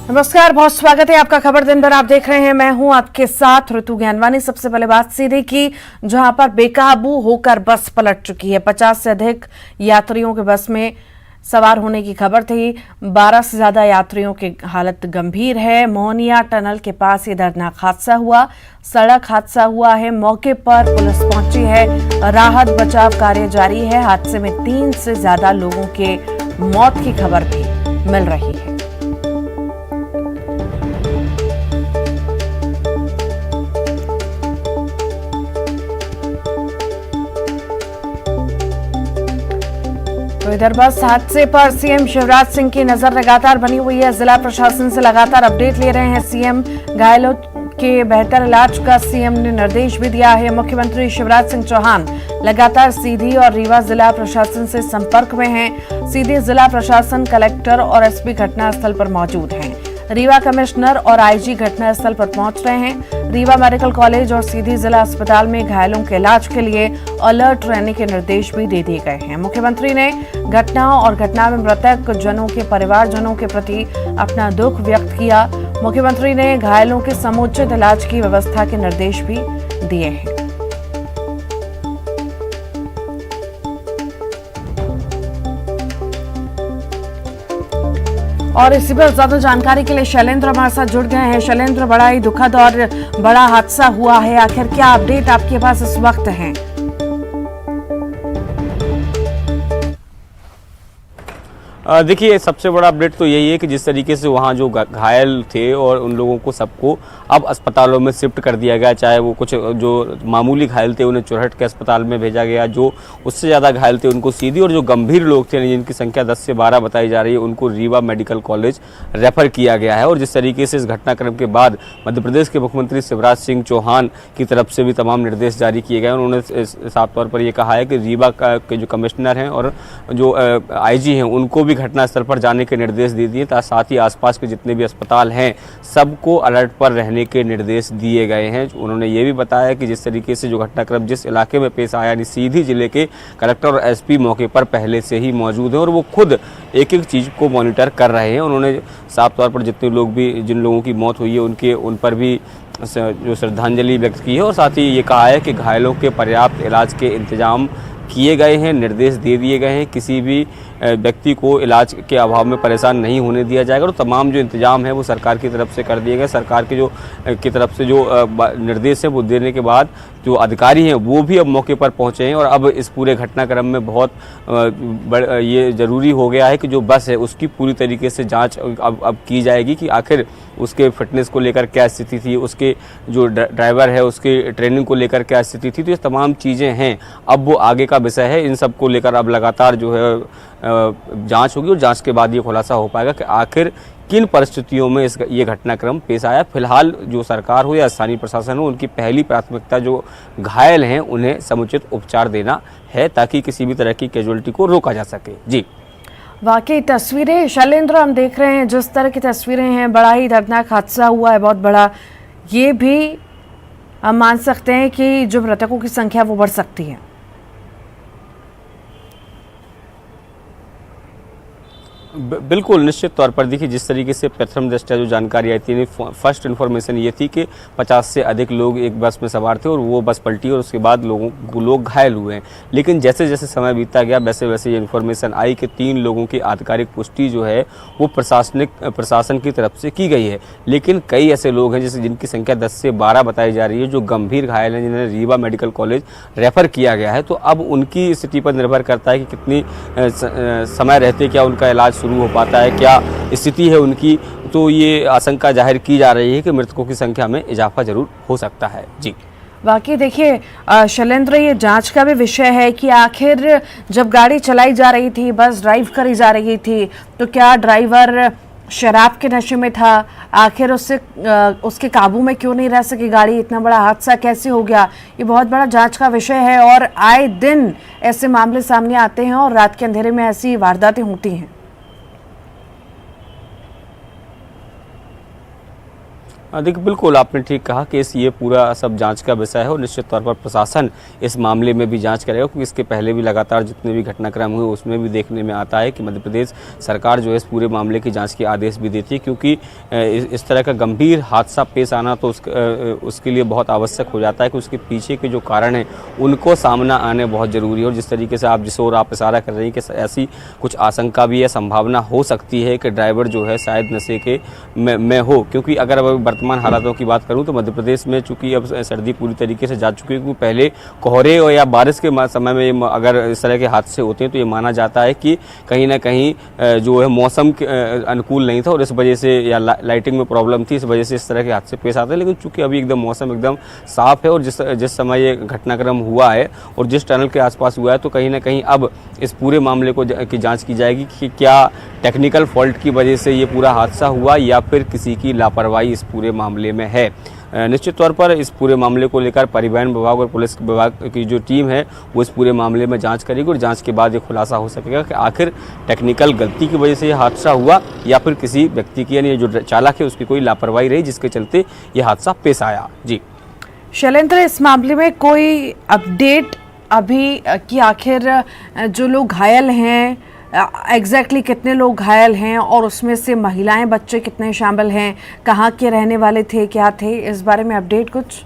नमस्कार, बहुत स्वागत है आपका खबर दिन भर। आप देख रहे हैं, मैं हूं आपके साथ ऋतु ज्ञानवानी। सबसे पहले बात सीधी की, जहां पर बेकाबू होकर बस पलट चुकी है। 50 से अधिक यात्रियों के बस में सवार होने की खबर थी। 12 से ज्यादा यात्रियों की हालत गंभीर है। मोहनिया टनल के पास ये दर्दनाक हादसा हुआ। सड़क हादसा हुआ है, मौके पर पुलिस पहुंची है, राहत बचाव कार्य जारी है। हादसे में 3 से ज्यादा लोगों के मौत की खबर भी मिल रही है। तो इधर बस हादसे पर सीएम शिवराज सिंह की नजर लगातार बनी हुई है। जिला प्रशासन से लगातार अपडेट ले रहे हैं सीएम। घायलों के बेहतर इलाज का सीएम ने निर्देश भी दिया है। मुख्यमंत्री शिवराज सिंह चौहान लगातार सीधी और रीवा जिला प्रशासन से संपर्क में हैं। सीधी जिला प्रशासन, कलेक्टर और एसपी घटनास्थल पर मौजूद हैं। रीवा कमिश्नर और आईजी घटनास्थल पर पहुंच रहे हैं। रीवा मेडिकल कॉलेज और सीधी जिला अस्पताल में घायलों के इलाज के लिए अलर्ट रहने के निर्देश भी दे दिए गए हैं। मुख्यमंत्री ने घटना और घटना में मृतक जनों के परिवारजनों के प्रति अपना दुख व्यक्त किया। मुख्यमंत्री ने घायलों के समुचित इलाज की व्यवस्था के निर्देश भी दिए हैं। और इसी पर ज्यादा जानकारी के लिए शैलेंद्र हमारे साथ जुड़ गए हैं। शैलेंद्र, बड़ा ही दुखद और बड़ा हादसा हुआ है, आखिर क्या अपडेट आपके पास इस वक्त है? देखिए, सबसे बड़ा अपडेट तो यही है कि जिस तरीके से वहाँ जो घायल थे और उन लोगों को सबको अब अस्पतालों में शिफ्ट कर दिया गया। चाहे वो कुछ जो मामूली घायल थे उन्हें चुरहट के अस्पताल में भेजा गया, जो उससे ज़्यादा घायल थे उनको सीधी, और जो गंभीर लोग थे जिनकी संख्या 10 से 12 बताई जा रही है उनको रीवा मेडिकल कॉलेज रेफर किया गया है। और जिस तरीके से इस घटनाक्रम के बाद मध्य प्रदेश के मुख्यमंत्री शिवराज सिंह चौहान की तरफ से भी तमाम निर्देश जारी किए गए। उन्होंने साफ तौर पर यह कहा है कि रीवा के जो कमिश्नर हैं और जो आईजी हैं उनको भी घटनास्थल पर जाने के निर्देश दे दिए। साथ ही आसपास के जितने भी अस्पताल हैं सबको अलर्ट पर रहने के निर्देश दिए गए हैं। उन्होंने ये भी बताया कि जिस तरीके से जो घटनाक्रम जिस इलाके में पेश आया, यानी सीधी जिले के कलेक्टर और एसपी मौके पर पहले से ही मौजूद हैं और वो खुद एक एक चीज़ को मॉनिटर कर रहे हैं। उन्होंने साफ तौर पर जितने लोग भी जिन लोगों की मौत हुई है उन पर भी जो श्रद्धांजलि व्यक्त की है और साथ ही ये कहा है कि घायलों के पर्याप्त इलाज के इंतजाम किए गए हैं, निर्देश दे दिए गए हैं। किसी भी व्यक्ति को इलाज के अभाव में परेशान नहीं होने दिया जाएगा और तमाम जो इंतजाम है वो सरकार की तरफ से कर दिए गए। सरकार की तरफ से जो निर्देश है वो देने के बाद जो अधिकारी हैं वो भी अब मौके पर पहुंचे हैं और अब इस पूरे घटनाक्रम में बहुत ये ज़रूरी हो गया है कि जो बस है उसकी पूरी तरीके से जांच अब की जाएगी कि आखिर उसके फिटनेस को लेकर क्या स्थिति थी, उसके जो ड्राइवर है उसके ट्रेनिंग को लेकर क्या स्थिति थी। तो ये तमाम चीज़ें हैं, अब वो आगे का विषय है। इन सब को लेकर अब लगातार जो है जांच होगी और जांच के बाद ये खुलासा हो पाएगा कि आखिर किन परिस्थितियों में ये घटनाक्रम पेश आया। फिलहाल जो सरकार हो या स्थानीय प्रशासन हो, उनकी पहली प्राथमिकता जो घायल हैं उन्हें समुचित उपचार देना है ताकि किसी भी तरह की कैजुअलिटी को रोका जा सके। जी, वाकई तस्वीरें शैलेंद्र हम देख रहे हैं, जिस तरह की तस्वीरें हैं, बड़ा ही दर्दनाक हादसा हुआ है, बहुत बड़ा। ये भी हम मान सकते हैं कि जो मृतकों की संख्या वो बढ़ सकती है। बिल्कुल, निश्चित तौर पर देखिए, जिस तरीके से प्रथम दृष्टया जो जानकारी आई थी, फर्स्ट इन्फॉर्मेशन ये थी कि 50 से अधिक लोग एक बस में सवार थे और वो बस पलटी और उसके बाद लोग घायल हुए हैं। लेकिन जैसे जैसे समय बीतता गया वैसे वैसे ये इन्फॉर्मेशन आई कि 3 लोगों की आधिकारिक पुष्टि जो है वो प्रशासन की तरफ से की गई है। लेकिन कई ऐसे लोग हैं जैसे जिनकी संख्या 10 से 12 बताई जा रही है, जो गंभीर घायल हैं, जिन्हें रीवा मेडिकल कॉलेज रेफर किया गया है। तो अब उनकी स्थिति पर निर्भर करता है कि कितनी समय रहते क्या उनका इलाज शुरू हो पाता है, क्या स्थिति है उनकी। तो ये आशंका जाहिर की जा रही है कि मृतकों की संख्या में इजाफा जरूर हो सकता है। जी, वाकई देखिए शैलेंद्र, ये जांच का भी विषय है कि आखिर जब गाड़ी चलाई जा रही थी, बस ड्राइव करी जा रही थी, तो क्या ड्राइवर शराब के नशे में था? आखिर उसके काबू में क्यों नहीं रह सकी गाड़ी? इतना बड़ा हादसा कैसे हो गया? ये बहुत बड़ा जांच का विषय है और आए दिन ऐसे मामले सामने आते हैं और रात के अंधेरे में ऐसी वारदातें होती हैं। देखिए बिल्कुल आपने ठीक कहा कि ये पूरा सब जांच का विषय है और निश्चित तौर पर प्रशासन इस मामले में भी जांच करेगा, क्योंकि इसके पहले भी लगातार जितने भी घटनाक्रम हुए उसमें भी देखने में आता है कि मध्य प्रदेश सरकार जो है इस पूरे मामले की जांच के आदेश भी देती है, क्योंकि इस तरह का गंभीर हादसा पेश आना तो उसके लिए बहुत आवश्यक हो जाता है कि उसके पीछे के जो कारण हैं उनको सामना आने बहुत ज़रूरी है। और जिस तरीके से जिस ओर आप इशारा कर रहे हैं कि ऐसी कुछ आशंका भी है, संभावना हो सकती है कि ड्राइवर जो है शायद नशे के में हो, क्योंकि अगर अब वर्तमान हालातों की बात करूं तो मध्य प्रदेश में चूंकि अब सर्दी पूरी तरीके से जा चुकी है, क्योंकि पहले कोहरे और या बारिश के समय में अगर इस तरह के हादसे होते हैं तो ये माना जाता है कि कहीं ना कहीं जो है मौसम अनुकूल नहीं था और इस वजह से या लाइटिंग में प्रॉब्लम थी, इस वजह से इस तरह के हादसे पेश आते हैं। लेकिन चूंकि अभी एकदम मौसम एकदम साफ है और जिस समय ये घटनाक्रम हुआ है और जिस टनल के आसपास हुआ है, तो कहीं ना कहीं अब इस पूरे मामले की जाँच की जाएगी कि क्या टेक्निकल फॉल्ट की वजह से ये पूरा हादसा हुआ या फिर किसी की लापरवाही इस पूरे मामले में है। निश्चित तौर पर इस पूरे मामले को लेकर परिवहन विभाग और पुलिस विभाग की जो टीम है वो इस पूरे मामले में जांच करेगी और जांच के बाद ये खुलासा हो सकेगा कि आखिर टेक्निकल गलती की वजह से ये हादसा हुआ या फिर किसी व्यक्ति की यानी जो चालक है उसकी कोई लापरवाही रही जिसके चलते ये हादसा पेश आया। जी शैलेंद्र, इस मामले में कोई अपडेट अभी कि आखिर जो लोग घायल हैं एग्जैक्टली कितने लोग घायल हैं और उसमें से महिलाएं बच्चे कितने शामिल हैं, कहाँ के रहने वाले थे, क्या थे, इस बारे में अपडेट कुछ?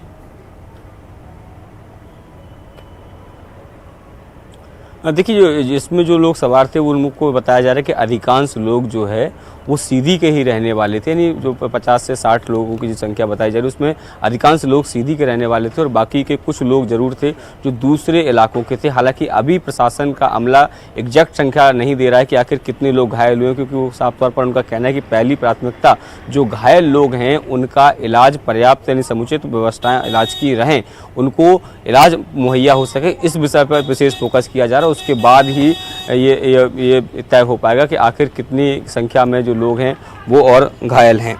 देखिए इसमें जो लोग सवार थे उनको बताया जा रहा है कि अधिकांश लोग जो है वो सीधी के ही रहने वाले थे, यानी जो 50 से 60 लोगों की जो संख्या बताई जा रही है उसमें अधिकांश लोग सीधी के रहने वाले थे और बाकी के कुछ लोग जरूर थे जो दूसरे इलाकों के थे। हालांकि अभी प्रशासन का अमला एग्जैक्ट संख्या नहीं दे रहा है कि आखिर कितने लोग घायल हुए, क्योंकि वो साफ तौर पर उनका कहना है कि पहली प्राथमिकता जो घायल लोग हैं उनका इलाज पर्याप्त यानी समुचित व्यवस्थाएं इलाज की रहें, उनको इलाज मुहैया हो सके, इस विषय पर विशेष फोकस किया जा रहा है। उसके बाद ही ये तय हो पाएगा कि आखिर कितनी संख्या में जो लोग हैं वो और घायल हैं।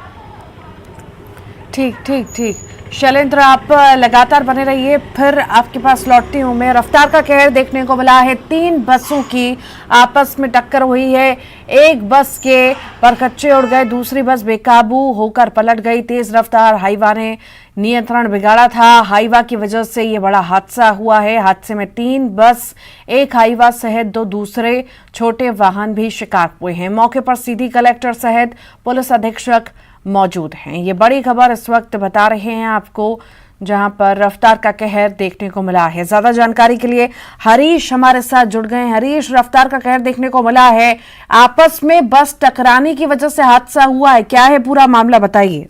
ठीक ठीक ठीक शैलेंद्र, आप लगातार बने रहिए, फिर आपके पास लौटती हूँ मैं। रफ्तार का कहर देखने को मिला है, 3 बसों की आपस में टक्कर हुई है। एक बस के परखच्चे उड़ गए, दूसरी बस बेकाबू होकर पलट गई। तेज रफ्तार हाईवा ने नियंत्रण बिगाड़ा था, हाईवा की वजह से ये बड़ा हादसा हुआ है। हादसे में 3 बस, एक हाईवा सहित 2 दूसरे छोटे वाहन भी शिकार हुए हैं। मौके पर सीधी कलेक्टर सहित पुलिस अधीक्षक मौजूद हैं। ये बड़ी खबर इस वक्त बता रहे हैं आपको, जहां पर रफ्तार का कहर देखने को मिला है। ज्यादा जानकारी के लिए हरीश हमारे साथ जुड़ गए हैं। हरीश, रफ्तार का कहर देखने को मिला है, आपस में बस टकराने की वजह से हादसा हुआ है, क्या है पूरा मामला, बताइए।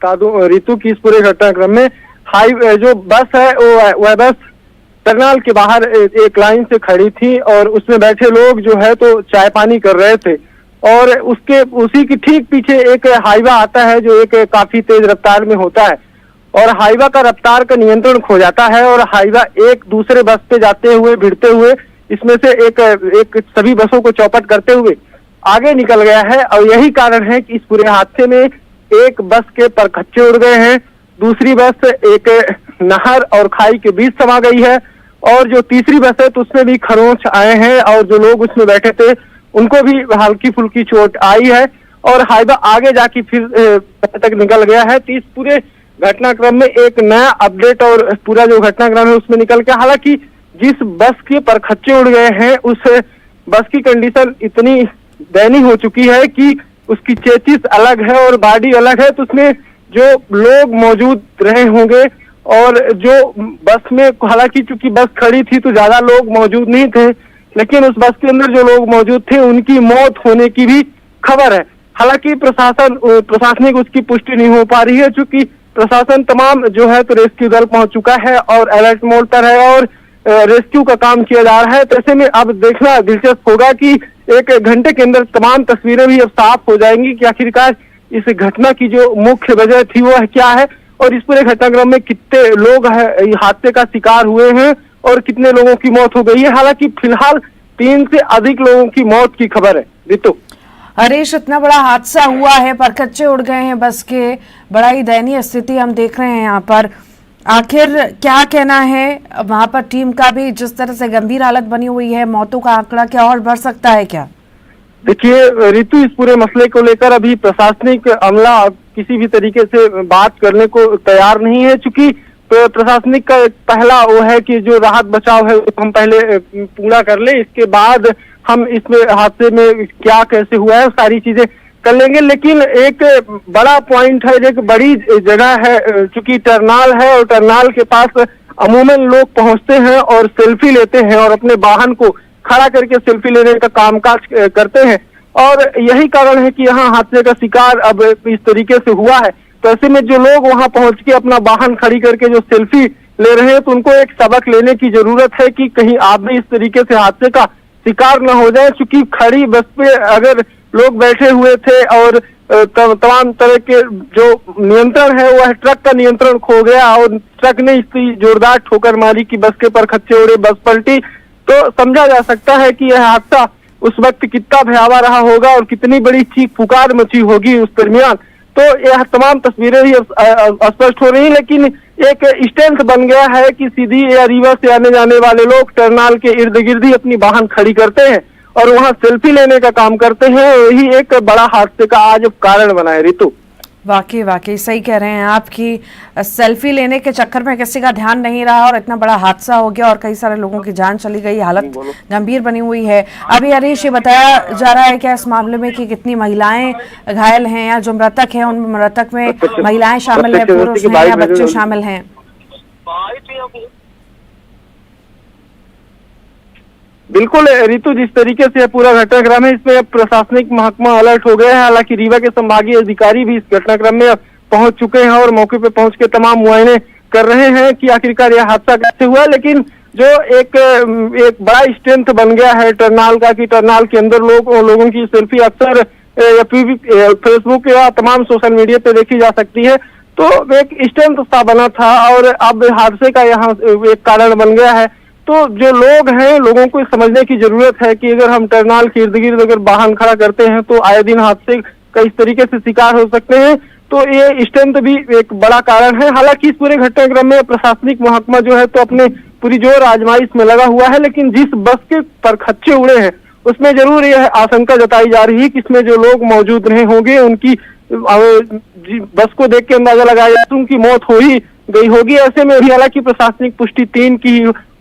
ऋतु की इस पूरे घटनाक्रम में जो बस है वह बस टर्मिनल के बाहर एक लाइन से खड़ी थी और उसमें बैठे लोग जो है तो चाय पानी कर रहे थे और उसी की ठीक पीछे एक हाईवा आता है जो एक काफी तेज रफ्तार में होता है और हाईवा का रफ्तार का नियंत्रण खो जाता है और हाईवा एक दूसरे बस पे जाते हुए भिड़ते हुए इसमें से एक सभी बसों को चौपट करते हुए आगे निकल गया है। और यही कारण है कि इस पूरे हादसे में एक बस के परखच्चे उड़ गए हैं, दूसरी बस एक नहर और खाई के बीच समा गई है और जो तीसरी बस है तो उसमें भी खरोंच आए हैं और जो लोग उसमें बैठे थे उनको भी हल्की फुल्की चोट आई है और हाईवा आगे जाके फिर तक निकल गया है। तो इस पूरे घटनाक्रम में एक नया अपडेट और पूरा जो घटनाक्रम है उसमें निकल के, हालांकि जिस बस के परखच्चे उड़ गए हैं उस बस की कंडीशन इतनी दयनीय हो चुकी है कि उसकी चेसिस अलग है और बॉडी अलग है, तो उसमें जो लोग मौजूद रहे होंगे और जो बस में, हालांकि चूंकि बस खड़ी थी तो ज्यादा लोग मौजूद नहीं थे, लेकिन उस बस के अंदर जो लोग मौजूद थे उनकी मौत होने की भी खबर है। हालांकि प्रशासनिक उसकी पुष्टि नहीं हो पा रही है, चूंकि प्रशासन तमाम जो है तो रेस्क्यू दल पहुंच चुका है और अलर्ट मोड पर है और रेस्क्यू का काम किया जा रहा है। तो ऐसे में अब देखना दिलचस्प होगा कि 1 घंटे के अंदर तमाम तस्वीरें भी अब साफ हो जाएंगी कि आखिरकार इस घटना की जो मुख्य वजह थी वो क्या है और इस पूरे घटनाक्रम में कितने लोग हादसे का शिकार हुए हैं और कितने लोगों की मौत हो गई है। हालांकि फिलहाल 3 से अधिक लोगों की मौत की खबर है। रितु, हरीश, इतना बड़ा हादसा हुआ है, परखच्चे उड़ गए हैं बस के, बड़ा ही दयनीय स्थिति हम देख रहे हैं यहाँ पर। आखिर क्या कहना है वहां पर टीम का भी, जिस तरह से गंभीर हालत बनी हुई है, मौतों का आंकड़ा क्या और बढ़ सकता है क्या? देखिए ऋतु, इस पूरे मसले को लेकर अभी प्रशासनिक अमला किसी भी तरीके से बात करने को तैयार नहीं है, चूंकि प्रशासनिक का पहला वो है कि जो राहत बचाव है हम पहले पूरा कर ले, इसके बाद हम इसमें हादसे में क्या कैसे हुआ है सारी चीजें कर लेंगे। लेकिन एक बड़ा पॉइंट है, एक बड़ी जगह है, चूंकि टर्नाल है और टर्नाल के पास अमूमन लोग पहुंचते हैं और सेल्फी लेते हैं और अपने वाहन को खड़ा करके सेल्फी लेने का कामकाज करते हैं, और यही कारण है कि यहाँ हादसे का शिकार अब इस तरीके से हुआ है। तो ऐसे में जो लोग वहां पहुंच के अपना वाहन खड़ी करके जो सेल्फी ले रहे हैं, तो उनको एक सबक लेने की जरूरत है कि कहीं आप भी इस तरीके से हादसे का शिकार न हो जाए। क्योंकि खड़ी बस पे अगर लोग बैठे हुए थे और तमाम तरह के जो नियंत्रण है वह ट्रक का नियंत्रण खो गया और ट्रक ने इतनी जोरदार ठोकर मारी कि बस के पर खच्चे उड़े, बस पलटी, तो समझा जा सकता है कि यह हादसा उस वक्त कितना भयावह रहा होगा और कितनी बड़ी चीख पुकार मची होगी उस दरमियान। तो यह तमाम तस्वीरें ही स्पष्ट हो रही, लेकिन एक स्टैंड बन गया है कि सीधी या रीवा से आने जाने वाले लोग टर्नाल के इर्द गिर्द ही अपनी वाहन खड़ी करते हैं और वहां सेल्फी लेने का काम करते हैं। यही एक बड़ा हादसे का आज कारण बना है। ऋतु, वाकई सही कह रहे हैं आप कि सेल्फी लेने के चक्कर में किसी का ध्यान नहीं रहा और इतना बड़ा हादसा हो गया और कई सारे लोगों की जान चली गई, हालत गंभीर बनी हुई है। अभी हरीश, ये बताया जा रहा है क्या इस मामले में कि कितनी महिलाएं घायल हैं या जो मृतक हैं उन मृतक में महिलाएं शामिल है, पुरुष हैं या बच्चे शामिल हैं? बिल्कुल ऋतु, जिस तरीके से पूरा घटनाक्रम है इसमें प्रशासनिक महकमा अलर्ट हो गया है। हालांकि रीवा के संभागीय अधिकारी भी इस घटनाक्रम में पहुंच चुके हैं और मौके पे पहुंच के तमाम मुआयने कर रहे हैं कि आखिरकार यह हादसा कैसे हुआ। लेकिन जो एक बड़ा स्ट्रेंथ बन गया है टर्नाल का, कि टर्नाल के अंदर लोगों की सेल्फी अक्सर फेसबुक या तमाम सोशल मीडिया पे देखी जा सकती है, तो एक स्ट्रेंथ सा बना था और अब हादसे का यहाँ एक कारण बन गया है। तो जो लोग हैं, लोगों को समझने की जरूरत है कि अगर हम टर्नाल के इर्द गिर्द अगर वाहन खड़ा करते हैं तो आए दिन हादसे का इस तरीके से शिकार हो सकते हैं। तो ये स्ट्रेंथ भी एक बड़ा कारण है। हालांकि इस पूरे घटनाक्रम में प्रशासनिक महकमा जो है तो अपने पूरी जोर आजमाइश में लगा हुआ है, लेकिन जिस बस के पर खच्चे उड़े हैं उसमें जरूर यह आशंका जताई जा रही है कि इसमें जो लोग मौजूद रहे होंगे उनकी बस को देख के अंदाजा लगाया जाए तो उनकी मौत हो ही गई होगी। ऐसे में भी हालांकि प्रशासनिक पुष्टि 3 की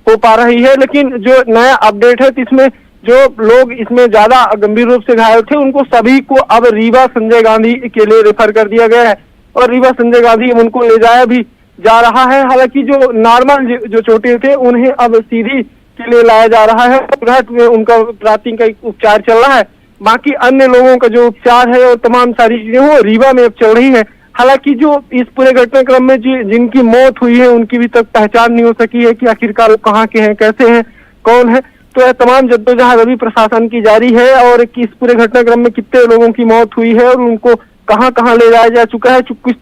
हो पा रही है, लेकिन जो नया अपडेट है इसमें जो लोग इसमें ज्यादा गंभीर रूप से घायल थे उनको सभी को अब रीवा संजय गांधी के लिए रेफर कर दिया गया है और रीवा संजय गांधी उनको ले जाया भी जा रहा है। हालांकि जो नॉर्मल जो चोटें थे उन्हें अब सीधी के लिए लाया जा रहा है, घाट में उनका प्राथमिक उपचार चल रहा है। बाकी अन्य लोगों का जो उपचार है और तमाम सारी चीजें वो रीवा में अब चल रही है। हालांकि जो इस पूरे घटनाक्रम में जिनकी मौत हुई है उनकी भी तक पहचान नहीं हो सकी है कि आखिरकार कहाँ के हैं, कैसे हैं, कौन है। तो यह तमाम जद्दोजहद अभी प्रशासन की जारी है और कि इस पूरे घटनाक्रम में कितने लोगों की मौत हुई है और उनको कहाँ कहाँ ले जाया जा चुका है। कुछ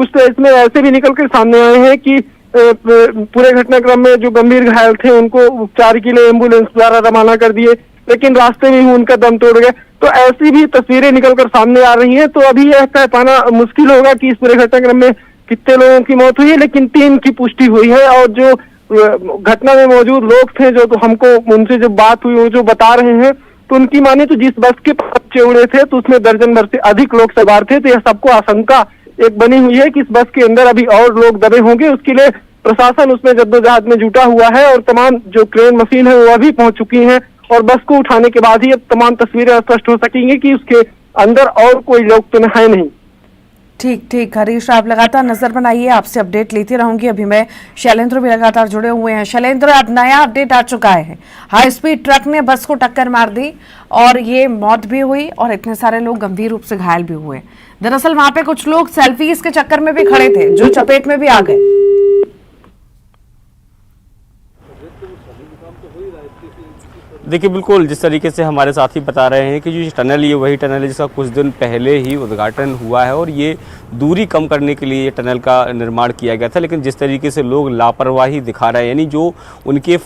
तो इसमें ऐसे भी निकल कर सामने आए हैं कि पूरे घटनाक्रम में जो गंभीर घायल थे उनको उपचार के लिए एम्बुलेंस द्वारा रवाना कर दिए, लेकिन रास्ते में ही उनका दम तोड़ गए। तो ऐसी भी तस्वीरें निकलकर सामने आ रही हैं। तो अभी यह कह पाना मुश्किल होगा कि इस पूरे घटनाक्रम में कितने लोगों की मौत हुई है, लेकिन 3 की पुष्टि हुई है। और जो घटना में मौजूद लोग थे जो तो हमको उनसे जब बात हुई वो जो बता रहे हैं तो उनकी माने तो जिस बस के बच्चे उड़े थे तो उसमें दर्जन भर से अधिक लोग सवार थे। तो यह सबको आशंका एक बनी हुई है कि इस बस के अंदर अभी और लोग दबे होंगे। उसके लिए प्रशासन उसमें जद्दोजहद में जुटा हुआ है और तमाम जो क्रेन मशीन है वो अभी पहुंच चुकी है और बस को उठाने के बाद ही अब तमाम तस्वीरें स्पष्ट हो सकेंगी कि उसके अंदर और कोई लोग तो है नहीं। ठीक हरीश, आप लगातार नजर बनाइए, आपसे अपडेट लेती रहूंगी। अभी मैं शैलेंद्र भी लगातार जुड़े हुए हैं। शैलेंद्र, अब नया अपडेट आ चुका है, हाई स्पीड ट्रक ने बस को टक्कर मार दी और ये मौत भी हुई और इतने सारे लोग गंभीर रूप से घायल भी हुए। दरअसल वहां पे कुछ लोग सेल्फीज के चक्कर में भी खड़े थे जो चपेट में भी आ गए। देखिए, बिल्कुल जिस तरीके से हमारे साथी बता रहे हैं कि जो टनल ये वही टनल है जिसका कुछ दिन पहले ही उद्घाटन हुआ है और ये दूरी कम करने के लिए ये टनल का निर्माण किया गया था। लेकिन जिस तरीके से लोग लापरवाही दिखा रहे हैं, यानी जो उनके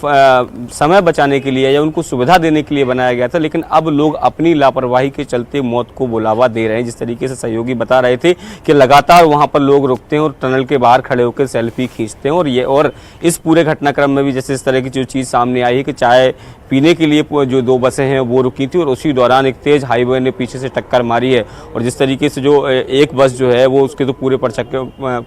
समय बचाने के लिए या उनको सुविधा देने के लिए बनाया गया था, लेकिन अब लोग अपनी लापरवाही के चलते मौत को बुलावा दे रहे हैं। जिस तरीके से सहयोगी बता रहे थे कि लगातार वहाँ पर लोग रुकते हैं और टनल के बाहर खड़े होकर सेल्फी खींचते हैं और इस पूरे घटनाक्रम में भी जैसे इस तरह की जो चीज़ सामने आई है कि चाय पीने के लिए जो 2 बसें हैं वो रुकी थी और उसी दौरान एक तेज हाईवे ने पीछे से टक्कर मारी है। और जिस तरीके से जो एक बस जो है वो उसके तो पूरे पर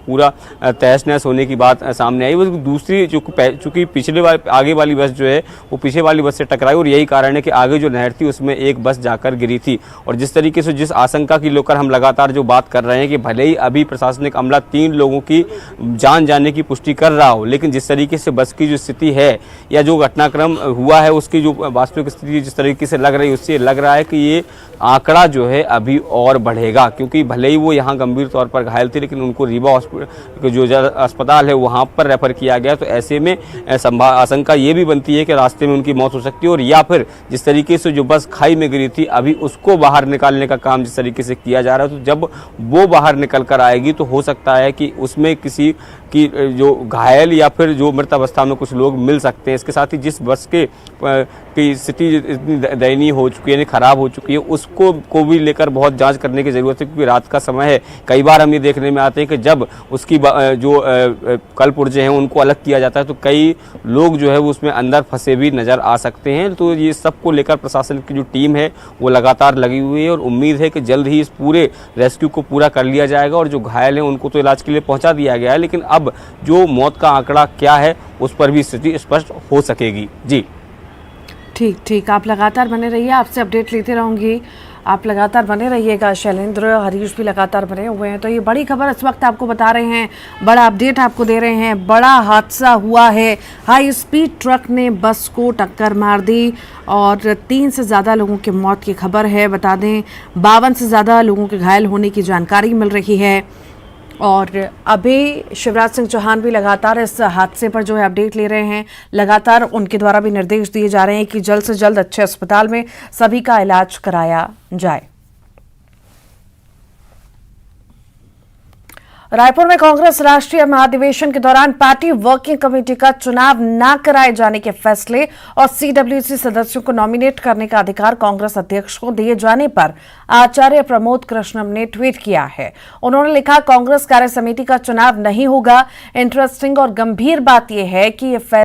पूरा तहस नहस होने की बात सामने आई। वो दूसरी चूंकि आगे वाली बस जो है वो पीछे वाली बस से टकराई और यही कारण है कि आगे जो नहर थी उसमें एक बस जाकर गिरी थी। और जिस तरीके से जिस आशंका की लेकर हम लगातार जो बात कर रहे हैं कि भले ही अभी प्रशासनिक अमला 3 लोगों की जान जाने की पुष्टि कर रहा हो, लेकिन जिस तरीके से बस की जो स्थिति है या जो घटनाक्रम हुआ है उसकी जो वास्तविक स्थिति जिस तरीके से लग रही है उससे लग रहा है कि ये आंकड़ा जो है अभी और बढ़ेगा। क्योंकि भले ही वो यहाँ गंभीर तौर पर घायल थे लेकिन उनको रीवा हॉस्पिटल जो अस्पताल है वहाँ पर रेफर किया गया। तो ऐसे में आशंका ये भी बनती है कि रास्ते में उनकी मौत हो सकती है और या फिर जिस तरीके से जो बस खाई में गिरी थी अभी उसको बाहर निकालने का काम जिस तरीके से किया जा रहा है, तो जब वो बाहर निकल कर आएगी तो हो सकता है कि उसमें किसी की जो घायल या फिर जो मृत अवस्था में कुछ लोग मिल सकते हैं। इसके साथ ही जिस बस की स्थिति इतनी दयनीय हो चुकी है, खराब हो चुकी है, उसको को भी लेकर बहुत जांच करने की ज़रूरत है। क्योंकि रात का समय है, कई बार हम ये देखने में आते हैं कि जब उसकी जो कल पुर्जे हैं उनको अलग किया जाता है तो कई लोग जो है वो उसमें अंदर फंसे भी नज़र आ सकते हैं। तो ये सब को लेकर प्रशासन की जो टीम है वो लगातार लगी हुई है और उम्मीद है कि जल्द ही इस पूरे रेस्क्यू को पूरा कर लिया जाएगा। और जो घायल हैं उनको तो इलाज के लिए पहुँचा दिया गया है, लेकिन अब जो मौत का आंकड़ा क्या है उस पर भी स्थिति स्पष्ट हो सकेगी। जी ठीक, आप लगातार बने रहिए, आपसे अपडेट लेते रहूंगी। आप लगातार बने रहिएगा। शैलेंद्र, हरीश भी लगातार बने हुए हैं। तो ये बड़ी खबर इस वक्त आपको बता रहे हैं, बड़ा अपडेट आपको दे रहे हैं। बड़ा हादसा हुआ है, हाई स्पीड ट्रक ने बस को टक्कर मार दी और 3 से ज़्यादा लोगों की मौत की खबर है। बता दें 52 से ज़्यादा लोगों के घायल होने की जानकारी मिल रही है। और अभी शिवराज सिंह चौहान भी लगातार इस हादसे पर जो है अपडेट ले रहे हैं। लगातार उनके द्वारा भी निर्देश दिए जा रहे हैं कि जल्द से जल्द अच्छे अस्पताल में सभी का इलाज कराया जाए। रायपुर में कांग्रेस राष्ट्रीय महाधिवेशन के दौरान पार्टी वर्किंग कमेटी का चुनाव न कराए जाने के फैसले और सीडब्ल्यूसी सदस्यों को नॉमिनेट करने का अधिकार कांग्रेस अध्यक्ष को दिए जाने पर आचार्य प्रमोद कृष्णम ने ट्वीट किया है। उन्होंने लिखा, कांग्रेस कार्य समिति का चुनाव नहीं होगा। इंटरेस्टिंग और गंभीर बात यह है कि ये